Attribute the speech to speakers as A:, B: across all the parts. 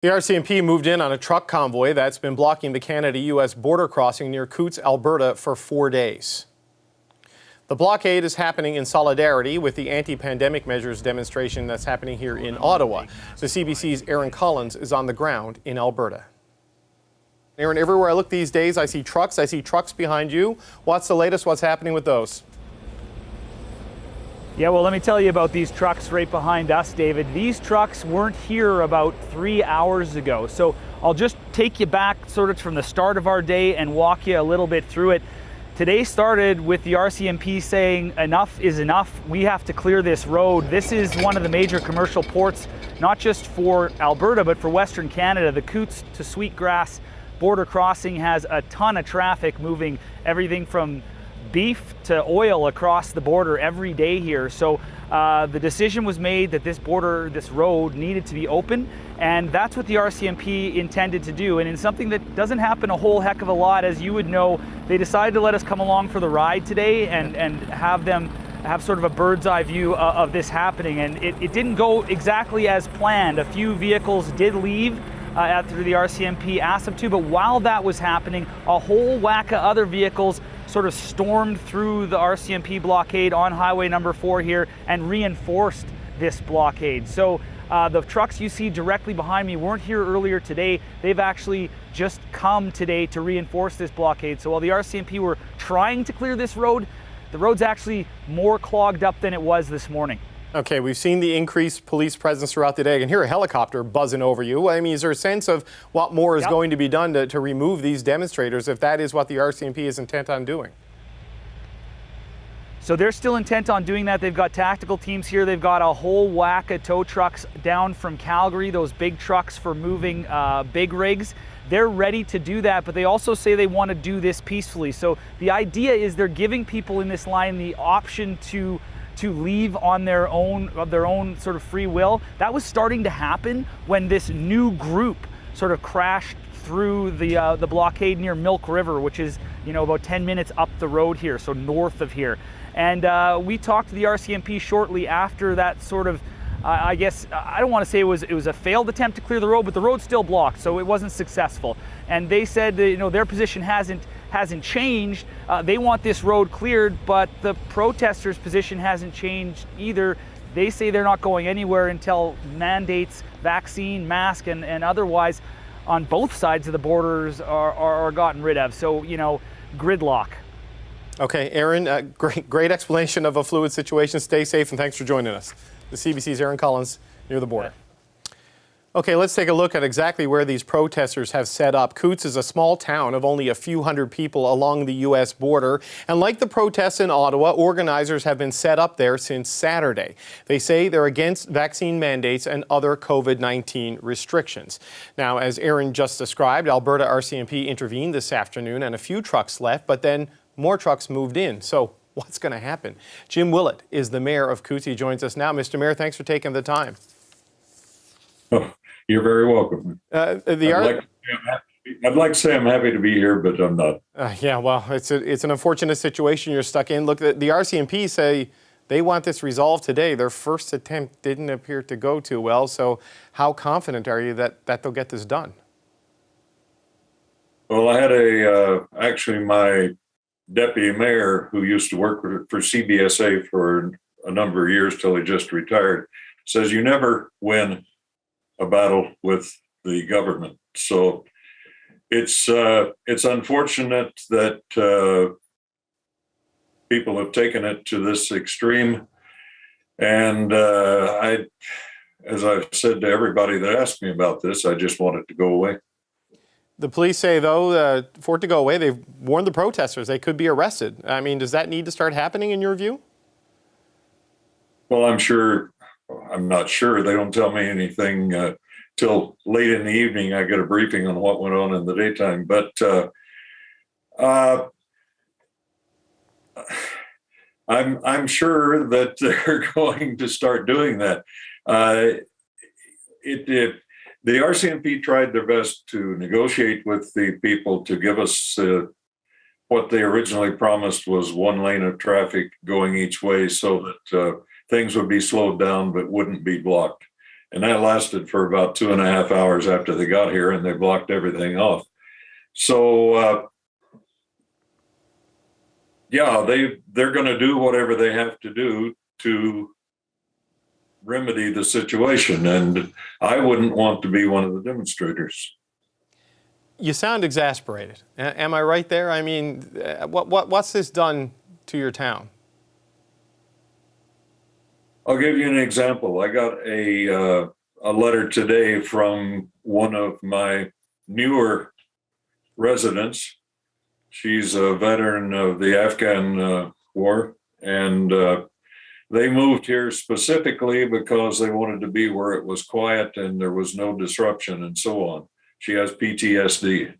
A: The RCMP moved in on a truck convoy that's been blocking the Canada-U.S. border crossing near Coutts, Alberta for 4 days. The blockade is happening in solidarity with the anti-pandemic measures demonstration that's happening here in Ottawa. The CBC's Aaron Collins is on the ground in Alberta. Aaron, everywhere I look these days, I see trucks behind you. What's the latest? What's happening with those?
B: Yeah, well, let me tell you about these trucks right behind us, David. These trucks weren't here about 3 hours ago. So I'll just take you back sort of from the start of our day and walk you a little bit through it. Today started with the RCMP saying enough is enough. We have to clear this road. This is one of the major commercial ports, not just for Alberta, but for Western Canada. The Coutts to Sweetgrass border crossing has a ton of traffic moving everything from beef to oil across the border every day here. So the decision was made that this road needed to be open, and that's what the RCMP intended to do. And in something that doesn't happen a whole heck of a lot, as you would know, they decided to let us come along for the ride today and have sort of a bird's eye view of this happening. And it didn't go exactly as planned. A few vehicles did leave after the RCMP asked them to, but while that was happening, a whole whack of other vehicles sort of stormed through the RCMP blockade on Highway number 4 here and reinforced this blockade. So the trucks you see directly behind me weren't here earlier today. They've actually just come today to reinforce this blockade. So while the RCMP were trying to clear this road, the road's actually more clogged up than it was this morning.
A: Okay, we've seen the increased police presence throughout the day. I can hear a helicopter buzzing over you. I mean, is there a sense of what more is going to be done to remove these demonstrators if that is what the RCMP is intent on doing?
B: So they're still intent on doing that. They've got tactical teams here. They've got a whole whack of tow trucks down from Calgary, those big trucks for moving big rigs. They're ready to do that, but they also say they want to do this peacefully. So the idea is they're giving people in this line the option to leave on their own sort of free will. That was starting to happen when this new group sort of crashed through the blockade near Milk River, which is, you know, about 10 minutes up the road here, so north of here. And we talked to the RCMP shortly after that sort of, I guess, I don't want to say it was a failed attempt to clear the road, but the road's still blocked, so it wasn't successful. And they said that, you know, their position hasn't changed. They want this road cleared, but the protesters' position hasn't changed either. They say they're not going anywhere until mandates, vaccine, mask, and otherwise on both sides of the borders are gotten rid of. So, you know, gridlock. Okay,
A: Aaron, great explanation of a fluid situation. Stay safe and thanks for joining us. The CBC's Aaron Collins near the border. Okay, let's take a look at exactly where these protesters have set up. Coutts is a small town of only a few hundred people along the U.S. border. And like the protests in Ottawa, organizers have been set up there since Saturday. They say they're against vaccine mandates and other COVID-19 restrictions. Now, as Aaron just described, Alberta RCMP intervened this afternoon and a few trucks left, but then more trucks moved in. So what's going to happen? Jim Willett is the mayor of Coutts. He joins us now. Mr. Mayor, thanks for taking the time.
C: Oh, you're very welcome. I'd like to say I'm happy to be here, but I'm not.
A: Yeah, well, it's an unfortunate situation you're stuck in. Look, the RCMP say they want this resolved today. Their first attempt didn't appear to go too well. So how confident are you that they'll get this done?
C: Well, I had actually my deputy mayor who used to work for CBSA for a number of years till he just retired, says you never win a battle with the government. So it's unfortunate that people have taken it to this extreme. And as I've said to everybody that asked me about this, I just want it to go away.
A: The police say, though, for it to go away, they've warned the protesters they could be arrested. I mean, does that need to start happening in your view?
C: Well, I'm not sure. They don't tell me anything till late in the evening. I get a briefing on what went on in the daytime. But I'm sure that they're going to start doing that. The RCMP tried their best to negotiate with the people to give us what they originally promised was one lane of traffic going each way so that things would be slowed down but wouldn't be blocked. And that lasted for about 2.5 hours after they got here, and they blocked everything off. So, yeah, they're going to do whatever they have to do to remedy the situation. And I wouldn't want to be one of the demonstrators.
A: You sound exasperated. Am I right there? I mean, what's this done to your town?
C: I'll give you an example. I got a letter today from one of my newer residents. She's a veteran of the Afghan war, and they moved here specifically because they wanted to be where it was quiet and there was no disruption and so on. She has PTSD.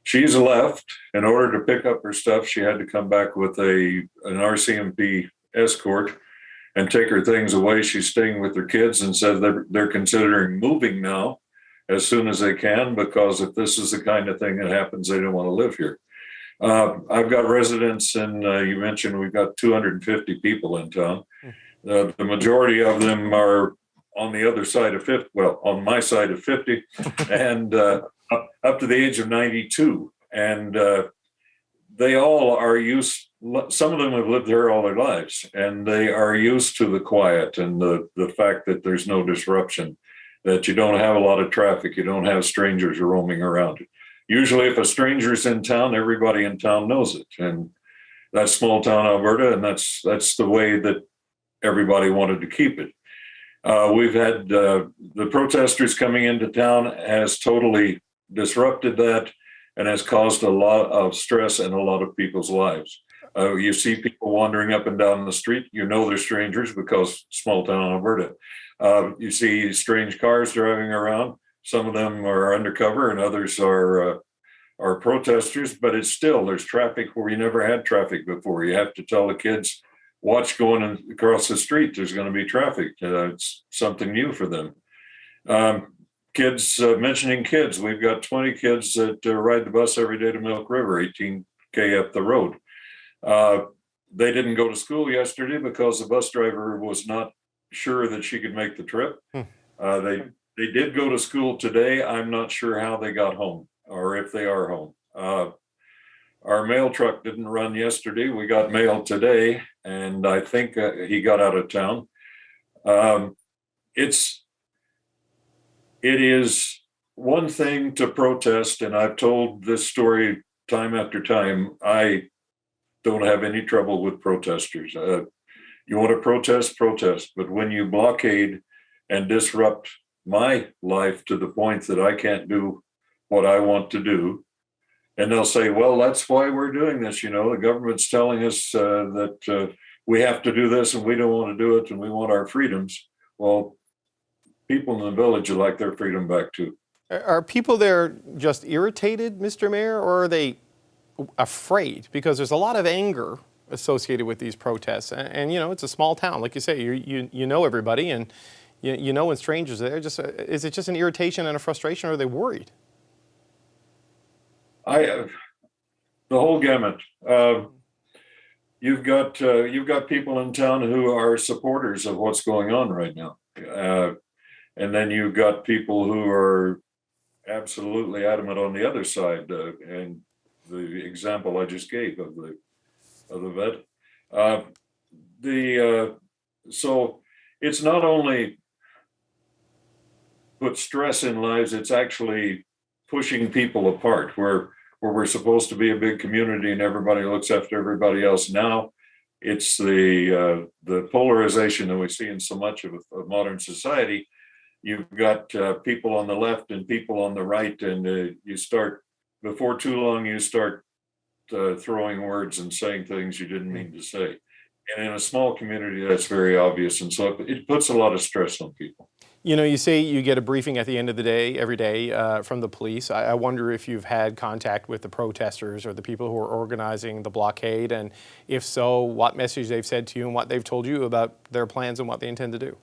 C: She's left. In order to pick up her stuff, she had to come back with an RCMP escort and take her things away. She's staying with her kids and said they're considering moving now as soon as they can, because if this is the kind of thing that happens, they don't want to live here. I've got residents, and you mentioned we've got 250 people in town. The majority of them are on the other side of 50, well, on my side of 50, and up to the age of 92. And they all are used, some of them have lived here all their lives, and they are used to the quiet and the fact that there's no disruption, that you don't have a lot of traffic, you don't have strangers roaming around. Usually if a stranger's in town, everybody in town knows it. And that's small town Alberta, and that's the way that everybody wanted to keep it. We've had the protesters coming into town has totally disrupted that and has caused a lot of stress in a lot of people's lives. You see people wandering up and down the street, you know they're strangers because small town Alberta. You see strange cars driving around. Some of them are undercover and others are protesters, but it's still, there's traffic where you never had traffic before. You have to tell the kids, watch going across the street, there's going to be traffic. It's something new for them. Kids, mentioning kids, we've got 20 kids that ride the bus every day to Milk River, 18K up the road. They didn't go to school yesterday because the bus driver was not sure that she could make the trip. They did go to school today. I'm not sure how they got home or if they are home. Our mail truck didn't run yesterday. We got mail today, and I think he got out of town. It is one thing to protest, and I've told this story time after time. I don't have any trouble with protesters. You want to protest, but when you blockade and disrupt my life to the point that I can't do what I want to do, and they'll say, well, that's why we're doing this. You know, the government's telling us that we have to do this and we don't want to do it and we want our freedoms. Well, people in the village would like their freedom back too.
A: Are people there just irritated, Mr. Mayor, or are they afraid? Because there's a lot of anger associated with these protests. And you know, it's a small town. Like you say, you know everybody, and you know when strangers are there. Is it just an irritation and a frustration, or are they worried?
C: The whole gamut. You've got people in town who are supporters of what's going on right now, and then you've got people who are absolutely adamant on the other side. And the example I just gave of the vet. So it's not only put stress in lives; it's actually pushing people apart. Where we're supposed to be a big community and everybody looks after everybody else. Now it's the polarization that we see in so much of modern society. You've got people on the left and people on the right, and you start, before too long, you start throwing words and saying things you didn't mean to say. And in a small community, that's very obvious. And so it puts a lot of stress on people.
A: You know, you say you get a briefing at the end of the day, every day, from the police. I wonder if you've had contact with the protesters or the people who are organizing the blockade, and if so, what message they've said to you and what they've told you about their plans and what they intend to do.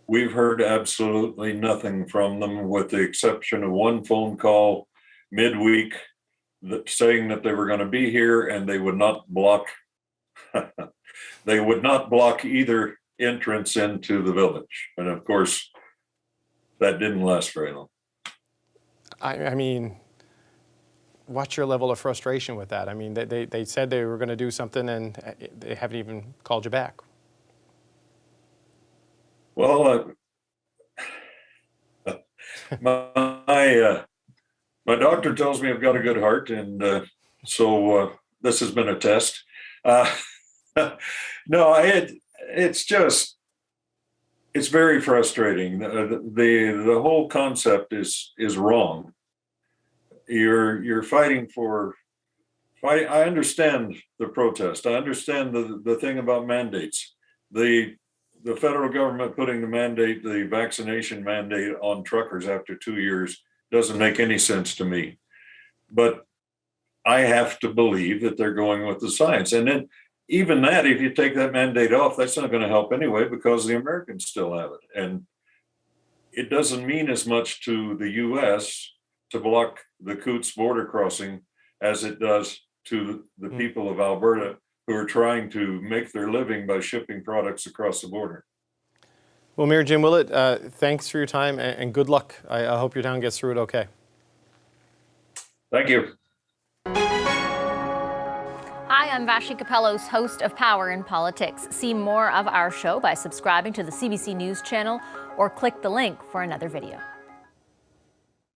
C: We've heard absolutely nothing from them, with the exception of one phone call midweek saying that they were going to be here and they would not block they would not block either entrance into the village. And of course, that didn't last very long.
A: I mean, what's your level of frustration with that? I mean, they said they were going to do something and they haven't even called you back.
C: Well, my doctor tells me I've got a good heart, and so this has been a test. No, it's very frustrating. The whole concept is wrong. You're fighting. I understand the protest. I understand the thing about mandates. The federal government putting the vaccination mandate on truckers after 2 years doesn't make any sense to me. But I have to believe that they're going with the science. And then even that, if you take that mandate off, that's not going to help anyway, because the Americans still have it. And it doesn't mean as much to the US to block the Coutts border crossing as it does to the people of Alberta who are trying to make their living by shipping products across the border.
A: Well, Mayor Jim Willett, thanks for your time and good luck. I hope your town gets through it okay.
C: Thank you.
D: Hi, I'm Vashi Capellos, host of Power in Politics. See more of our show by subscribing to the CBC News channel or click the link for another video.